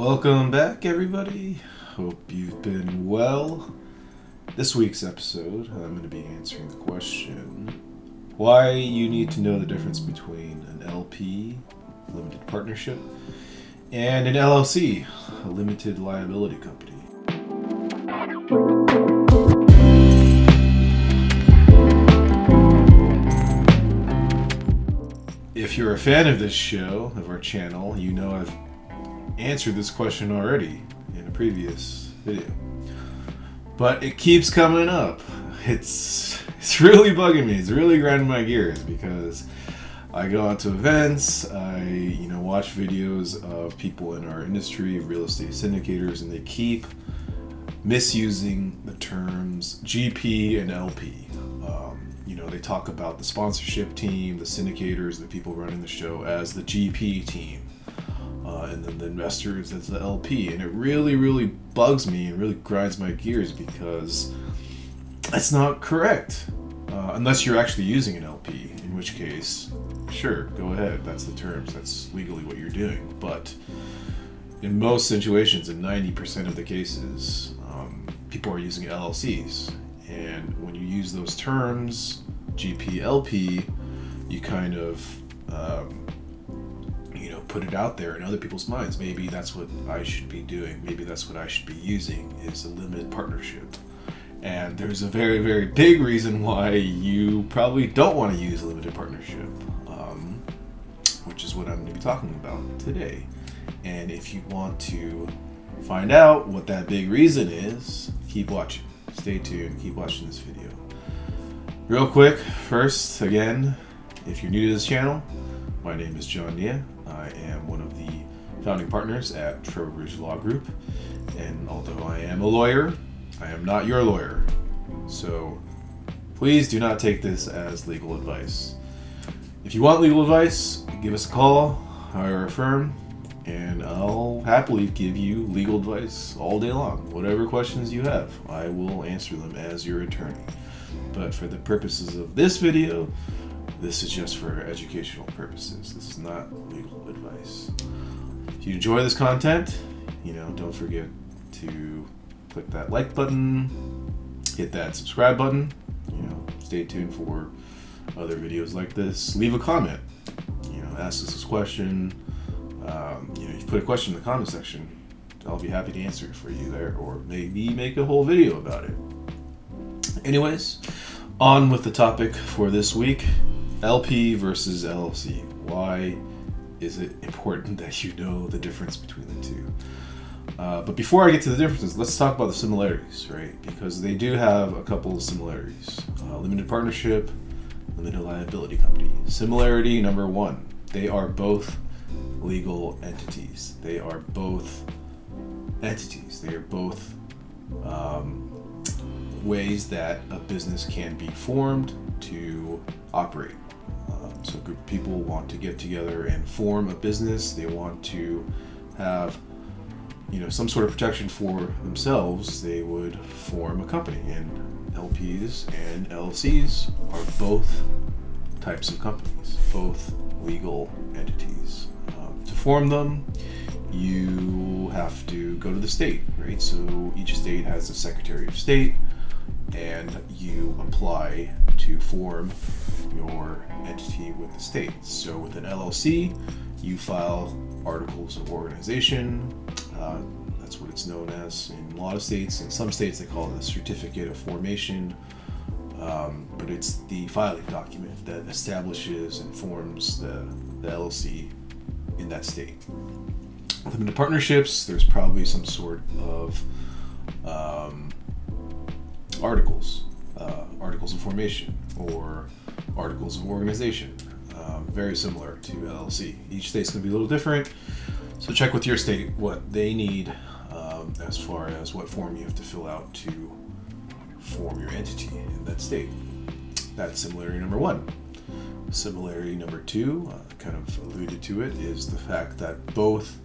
Welcome back, everybody. Hope you've been well. This week's episode, I'm going to be answering the question, why you need to know the difference between an LP, limited partnership, and an LLC, a limited liability company. If you're a fan of this show, of our channel, you know I've answered this question already in a previous video. But it keeps coming up. It's really bugging me. It's really grinding my gears because I go out to events, I watch videos of people in our industry, real estate syndicators, and they keep misusing the terms GP and LP. They talk about the sponsorship team, the syndicators, the people running the show as the GP team, and then the investors as the LP. And it really bugs me and really grinds my gears because that's not correct. Unless you're actually using an LP, in which case, sure, go ahead. That's the terms. That's legally what you're doing. But in most situations, in 90% of the cases, people are using LLCs. And when you use those terms, GP, LP, you kind of, put it out there in other people's minds. Maybe that's what I should be doing. Maybe that's what I should be using is a limited partnership. And there's a very big reason why you probably don't want to use a limited partnership, which is what I'm going to be talking about today. And if you want to find out what that big reason is, keep watching. Stay tuned. Keep watching this video. Real quick, first, again, if you're new to this channel, my name is John Nia. I am one of the founding partners at Trowbridge Law Group. And although I am a lawyer, I am not your lawyer. So please do not take this as legal advice. If you want legal advice, give us a call, hire a firm, and I'll happily give you legal advice all day long. Whatever questions you have, I will answer them as your attorney. But for the purposes of this video, this is just for educational purposes. This is not legal advice. If you enjoy this content, don't forget to click that like button, hit that subscribe button, stay tuned for other videos like this. Leave a comment, ask us this question. If you put a question in the comment section, I'll be happy to answer it for you there, or maybe make a whole video about it. Anyways, on with the topic for this week, LP versus LLC. Why is it important that you know the difference between the two? But before I get to the differences, let's talk about the similarities, right? Because they do have a couple of similarities. Limited partnership, limited liability company. Similarity number one, they are both legal entities. They are both entities. They are both ways that a business can be formed to operate. So a group of people want to get together and form a business. They want to have some sort of protection for themselves. They would form a company, and LPs and LLCs are both types of companies, both legal entities. To form them, you have to go to the state, right? So each state has a Secretary of State, and you apply to form your entity with the state. So with an LLC, you file articles of organization. That's what it's known as in a lot of states. In some states, they call it a certificate of formation. But it's the filing document that establishes and forms the LLC in that state. Limited partnerships, there's probably some sort of articles of formation or articles of organization, very similar to LLC. Each state's going to be a little different, so check with your state what they need as far as what form you have to fill out to form your entity in that state. That's similarity number one. Similarity number two, kind of alluded to it, is the fact that both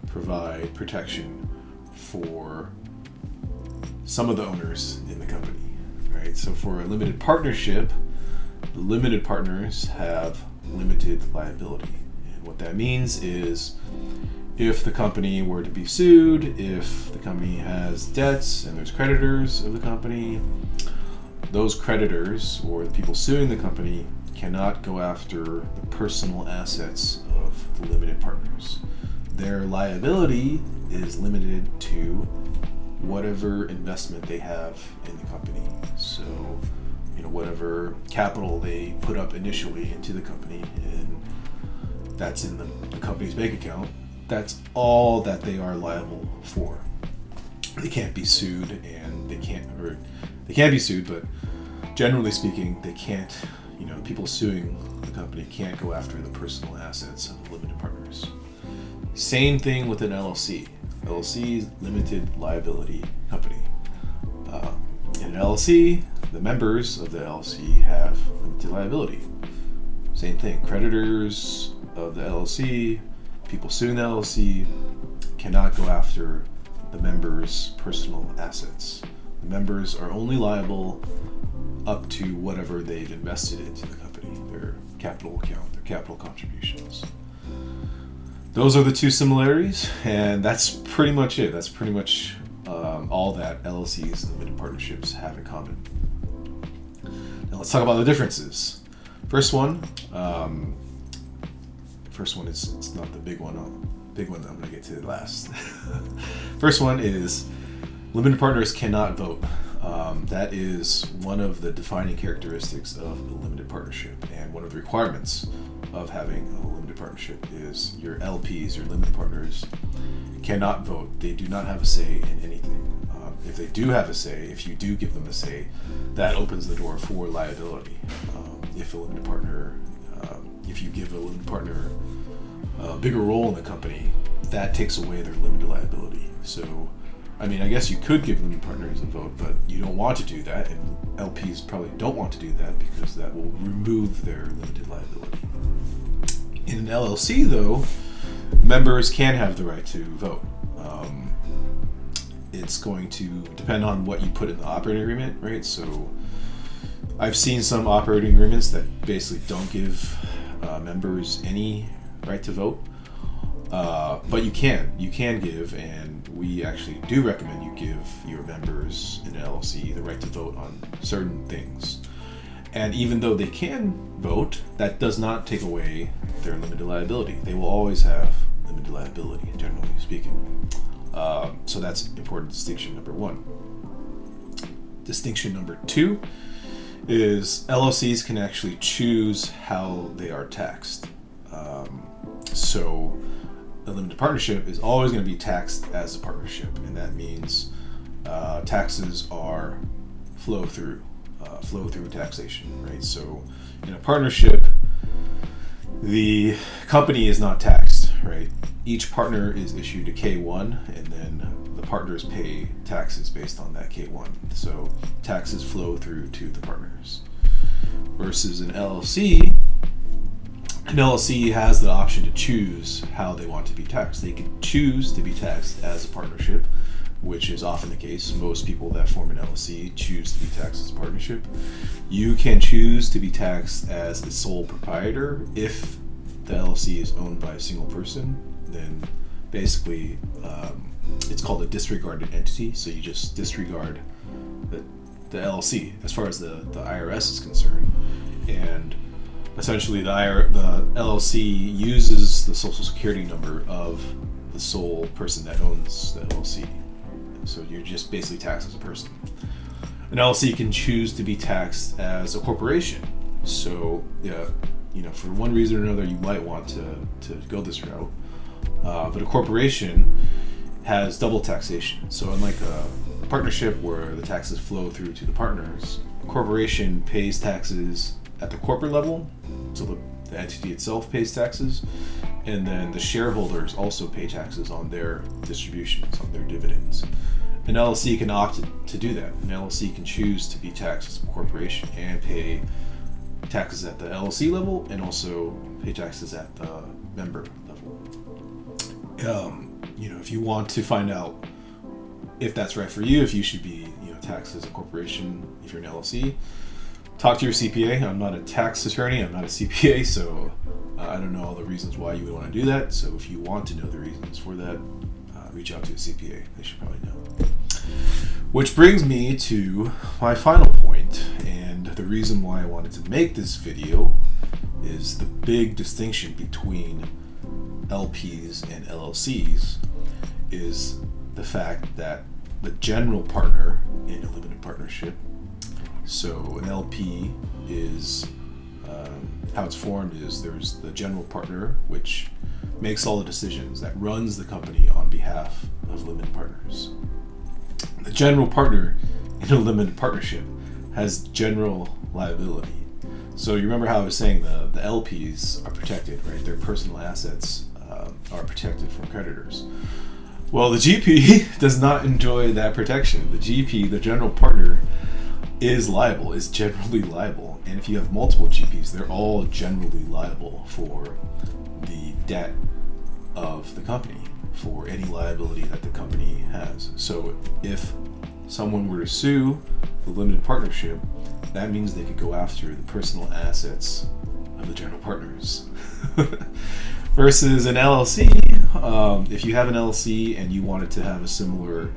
provide protection for some of the owners in the company, right? So for a limited partnership, the limited partners have limited liability. And what that means is if the company were to be sued, if the company has debts and there's creditors of the company, those creditors or the people suing the company cannot go after the personal assets of the limited partners. Their liability is limited to whatever investment they have in the company. So, whatever capital they put up initially into the company, and that's in the company's bank account, that's all that they are liable for. They can't be sued, and they can be sued, but generally speaking, they can't, people suing the company can't go after the personal assets of the limited partners. Same thing with an LLC. LLC is limited liability company. In an LLC, the members of the LLC have limited liability. Same thing. Creditors of the LLC, people suing the LLC, cannot go after the members' personal assets. The members are only liable up to whatever they've invested into the company, their capital account, their capital contributions. Those are the two similarities, and that's pretty much it. That's pretty much all that LLCs and limited partnerships have in common. Now let's talk about the differences. First one is, it's not the big one. Big one that I'm going to get to last. First one is limited partners cannot vote. That is one of the defining characteristics of a limited partnership, and one of the requirements of having a limited partnership is your LPs, your limited partners, cannot vote. They do not have a say in anything. If they do have a say, if you do give them a say, that opens the door for liability. If you give a limited partner a bigger role in the company, that takes away their limited liability. So, I guess you could give limited partners a vote, but you don't want to do that, and LPs probably don't want to do that because that will remove their limited liability. In an LLC, though, members can have the right to vote. It's going to depend on what you put in the operating agreement, right? So I've seen some operating agreements that basically don't give members any right to vote. But you can give, and we actually do recommend you give your members in an LLC the right to vote on certain things. And even though they can vote, that does not take away their limited liability. They will always have limited liability, generally speaking. So that's important distinction number one. Distinction number two is LLCs can actually choose how they are taxed. So a limited partnership is always going to be taxed as a partnership, and that means taxes are flow through taxation, right? So in a partnership, the company is not taxed, right? Each partner is issued a K1, and then the partners pay taxes based on that K1. So taxes flow through to the partners. Versus an LLC has the option to choose how they want to be taxed. They can choose to be taxed as a partnership, which is often the case. Most people that form an LLC choose to be taxed as a partnership. You can choose to be taxed as a sole proprietor. If the LLC is owned by a single person, then basically it's called a disregarded entity. So you just disregard the LLC as far as the IRS is concerned. And essentially the LLC uses the social security number of the sole person that owns the LLC. So you're just basically taxed as a person. An LLC can choose to be taxed as a corporation. So for one reason or another, you might want to go this route. But a corporation has double taxation. So unlike a partnership where the taxes flow through to the partners, a corporation pays taxes at the corporate level. So the entity itself pays taxes, and then the shareholders also pay taxes on their distributions, on their dividends. An LLC can opt to do that. An LLC can choose to be taxed as a corporation and pay taxes at the LLC level, and also pay taxes at the member level. If you want to find out if that's right for you, if you should be taxed as a corporation, if you're an LLC, talk to your CPA. I'm not a tax attorney. I'm not a CPA, so I don't know all the reasons why you would want to do that, so if you want to know the reasons for that, reach out to a CPA. They should probably know. Which brings me to my final point, and the reason why I wanted to make this video is the big distinction between LPs and LLCs is the fact that the general partner in a limited partnership, so an LP is, how it's formed is there's the general partner, which makes all the decisions, that runs the company on behalf of limited partners. The general partner in a limited partnership has general liability. So you remember how I was saying the LPs are protected, right? Their personal assets are protected from creditors. Well, the GP does not enjoy that protection. The GP, the general partner, is liable, is generally liable. And if you have multiple GPs, they're all generally liable for the debt of the company, for any liability that the company has. So if someone were to sue the limited partnership, that means they could go after the personal assets of the general partners. Versus an LLC, if you have an LLC and you wanted to have a similar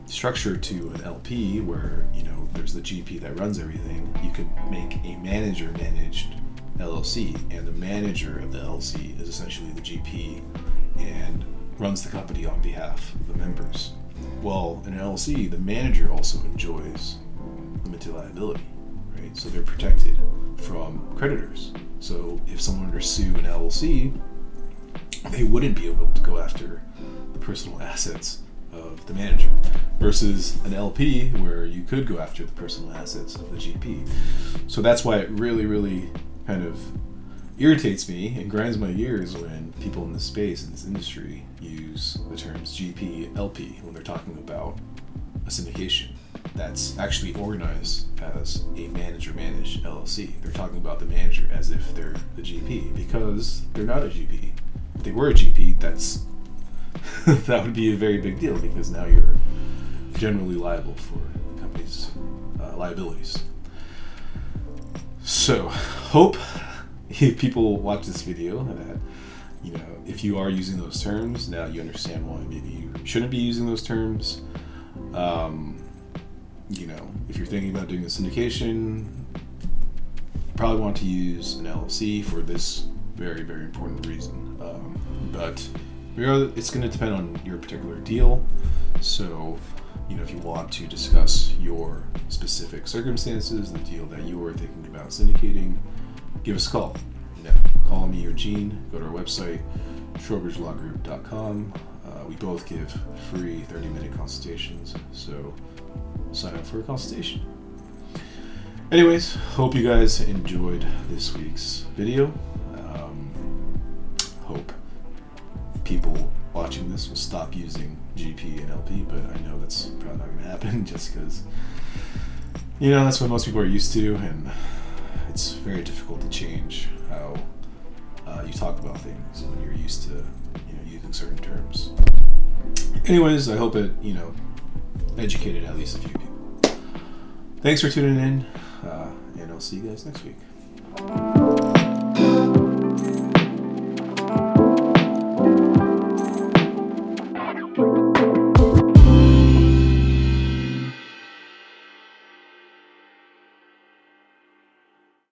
structure to an LP where, you know, there's the GP that runs everything, you could make a manager managed LLC, and the manager of the LLC is essentially the GP and runs the company on behalf of the members. Well, in an LLC, the manager also enjoys limited liability, right? So they're protected from creditors. So if someone were to sue an LLC, they wouldn't be able to go after the personal assets of the manager, versus an LP where you could go after the personal assets of the GP. So that's why it really, really kind of irritates me and grinds my gears when people in this space, in this industry, use the terms GP, LP when they're talking about a syndication that's actually organized as a manager-managed LLC. They're talking about the manager as if they're the GP, because they're not a GP. If they were a GP, that's that would be a very big deal, because now you're generally liable for the company's liabilities. So, hope if people watch this video that, you know, if you are using those terms, now you understand why maybe you shouldn't be using those terms. You know, if you're thinking about doing a syndication, you probably want to use an LLC for this very, very important reason. But it's going to depend on your particular deal. So, you know, if you want to discuss your specific circumstances, the deal that you are thinking about syndicating, give us a call. You know, call me or Gene. Go to our website, trowbridgelawgroup.com. We both give free 30-minute consultations, so sign up for a consultation. Anyways, hope you guys enjoyed this week's video. Hope people watching this will stop using GP and LP, but I know that's probably not going to happen just because, you know, that's what most people are used to, and it's very difficult to change how you talk about things when you're used to, you know, using certain terms. Anyways, I hope it, you know, educated at least a few people. Thanks for tuning in, and I'll see you guys next week.